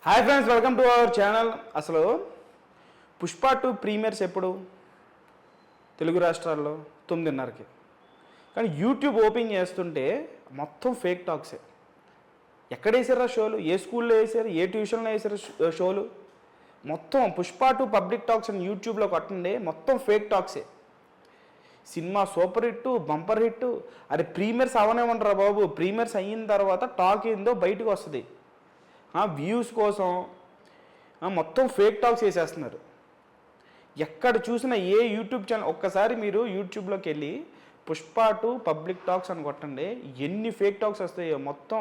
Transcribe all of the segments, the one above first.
Hi friends, welcome to our channel. అసలు Pushpa 2 premieres ఎప్పుడు? తెలుగు రాష్ట్రాల్లో 9:30కి. కానీ యూట్యూబ్ ఓపెన్ చేస్తుంటే మొత్తం ఫేక్ టాక్సే. ఎక్కడ వేసారా షోలు? ఏ స్కూల్లో వేసారు? ఏ ట్యూషన్లో వేసారు షోలు? మొత్తం పుష్ప 2 పబ్లిక్ టాక్స్ అని యూట్యూబ్లో కొట్టండి, మొత్తం ఫేక్ టాక్సే. Cinema super hit, bumper hit. అరే ప్రీమియర్స్ అవనేమంటారా బాబు? ప్రీమియర్స్ అయిన తర్వాత టాక్ ఏందో బయటకు వస్తుంది. వ్యూస్ కోసం మొత్తం ఫేక్ టాక్స్ వేసేస్తున్నారు. ఎక్కడ చూసినా ఏ యూట్యూబ్ ఛానల్, ఒక్కసారి మీరు యూట్యూబ్లోకి వెళ్ళి పుష్ప 2 పబ్లిక్ టాక్స్ అని కొట్టండి, ఎన్ని ఫేక్ టాక్స్ వస్తాయో. మొత్తం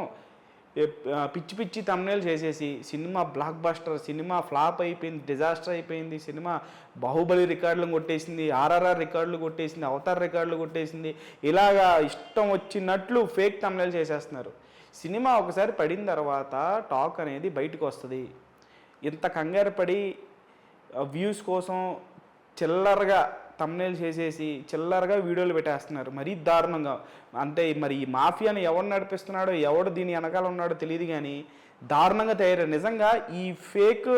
పిచ్చి పిచ్చి థంబ్నెయిల్ చేసేసి cinema block buster, cinema flop అయిపోయింది, డిజాస్టర్ అయిపోయింది, సినిమా బాహుబలి రికార్డులు కొట్టేసింది, ఆర్ఆర్ఆర్ రికార్డులు కొట్టేసింది, అవతార్ రికార్డులు కొట్టేసింది, ఇలాగా ఇష్టం వచ్చినట్లు ఫేక్ థంబ్నెయిల్ చేసేస్తున్నారు. సినిమా ఒకసారి పడిన తర్వాత టాక్ అనేది బయటకు వస్తుంది. ఇంత కంగారు పడి వ్యూస్ కోసం చిల్లరగా థంబ్నెయిల్ చేసేసి చిల్లరగా వీడియోలు పెట్టేస్తున్నారు, మరీ దారుణంగా. అంటే మరి ఈ మాఫియాని ఎవరు నడిపిస్తున్నాడో, ఎవడు దీని వెనకాల ఉన్నాడో తెలియదు, కానీ దారుణంగా తయారు. నిజంగా ఈ fake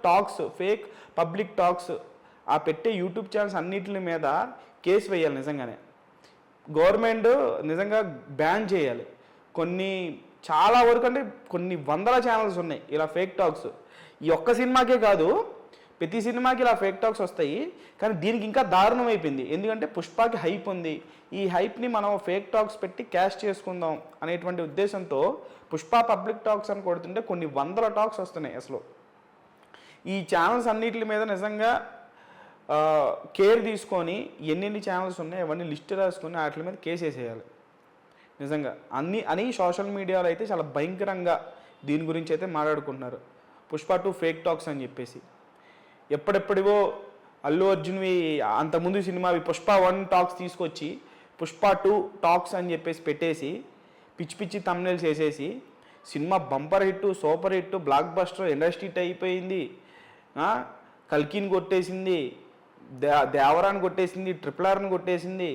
talks, fake public talks ఆ పెట్టే యూట్యూబ్ ఛానల్స్ అన్నిటి మీద కేసు వేయాలి. నిజంగానే గవర్నమెంట్ నిజంగా బ్యాన్ చేయాలి. చాలా వరకు అంటే కొన్ని వందల ఛానల్స్ ఉన్నాయి ఇలా ఫేక్ టాక్స్. ఈ ఒక్క సినిమాకే కాదు, ప్రతి సినిమాకి ఇలా ఫేక్ టాక్స్ వస్తాయి. కానీ దీనికి ఇంకా దారుణం అయిపోయింది. ఎందుకంటే పుష్పకి హైప్ ఉంది, ఈ హైప్ని మనం ఫేక్ టాక్స్ పెట్టి క్యాష్ చేసుకుందాం అనేటువంటి ఉద్దేశంతో పుష్ప పబ్లిక్ టాక్స్ అని కొడుతుంటే కొన్ని వందల టాక్స్ వస్తున్నాయి. అసలు ఈ ఛానల్స్ అన్నిటి మీద నిజంగా కేర్ తీసుకొని ఎన్ని ఛానల్స్ ఉన్నాయి అవన్నీ లిస్ట్ రాసుకొని వాటి మీద కేసు వేసేయాలి. నిజంగా అని సోషల్ మీడియాలో అయితే చాలా భయంకరంగా దీని గురించి అయితే మాట్లాడుకుంటున్నారు. పుష్ప 2 ఫేక్ టాక్స్ అని చెప్పేసి ఎప్పుడెప్పుడివో అల్లు అర్జున్వి అంతకుముందు సినిమావి పుష్ప 1 టాక్స్ తీసుకొచ్చి పుష్ప 2 టాక్స్ అని చెప్పేసి పెట్టేసి పిచ్చి పిచ్చి థంబ్నెయిల్స్ వేసేసి cinema bumper hit, super hit, block buster, industry hit అయిపోయింది. కల్కిని కొట్టేసింది, దేవరాన్ని కొట్టేసింది, RRRని కొట్టేసింది,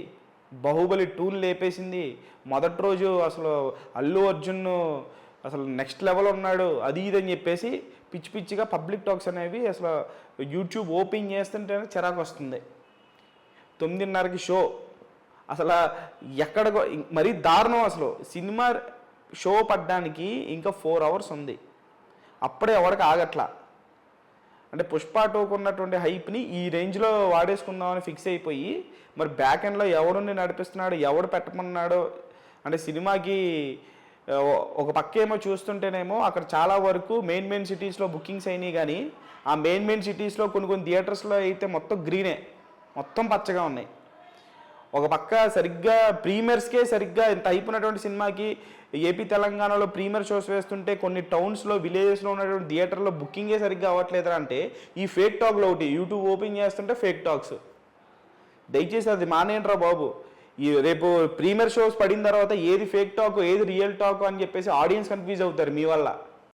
బాహుబలి 2 లేపేసింది. మొదటి రోజు అసలు అల్లు అర్జున్ అసలు నెక్స్ట్ లెవెల్ ఉన్నాడు, అది ఇది అని చెప్పేసి పిచ్చి పిచ్చిగా పబ్లిక్ టాక్స్ అనేవి అసలు యూట్యూబ్ ఓపెన్ చేస్తుంటేనే చిరాకు వస్తుంది. 9:30కి షో అసలు ఎక్కడ మరీ దారుణం. అసలు సినిమా షో పడ్డానికి ఇంకా 4 hours ఉంది, అప్పుడే ఎవరికి ఆగట్లా. అంటే పుష్ప 2కు ఉన్నటువంటి హైప్ని ఈ రేంజ్లో వాడేసుకుందామని ఫిక్స్ అయిపోయి మరి బ్యాక్ ఎండ్లో ఎవడుని నడిపిస్తున్నాడు, ఎవడు పెట్టమన్నాడో. అంటే సినిమాకి ఒక పక్క ఏమో చూస్తుంటేనేమో అక్కడ చాలా వరకు మెయిన్ సిటీస్లో బుకింగ్స్ అయినాయి, కానీ ఆ మెయిన్ సిటీస్లో కొన్ని థియేటర్స్లో అయితే మొత్తం గ్రీనే, మొత్తం పచ్చగా ఉన్నాయి. ఒక పక్క సరిగ్గా ప్రీమియర్స్కే సరిగ్గా ఇంత అయిపోయినటువంటి సినిమాకి ఏపీ తెలంగాణలో ప్రీమియర్ షోస్ వేస్తుంటే కొన్ని టౌన్స్లో, విలేజెస్లో ఉన్నటువంటి థియేటర్లో బుకింగే సరిగ్గా అవ్వట్లేదురా అంటే ఈ ఫేక్ టాక్లో ఒకటి. యూట్యూబ్ ఓపెన్ చేస్తుంటే ఫేక్ టాక్స్. దయచేసి అది మానేయండిరా బాబు. ఈ రేపు ప్రీమియర్ షోస్ పడిన తర్వాత ఏది ఫేక్ టాక్, ఏది రియల్ టాక్ అని చెప్పేసి ఆడియన్స్ కన్ఫ్యూజ్ అవుతారు మీ వల్ల.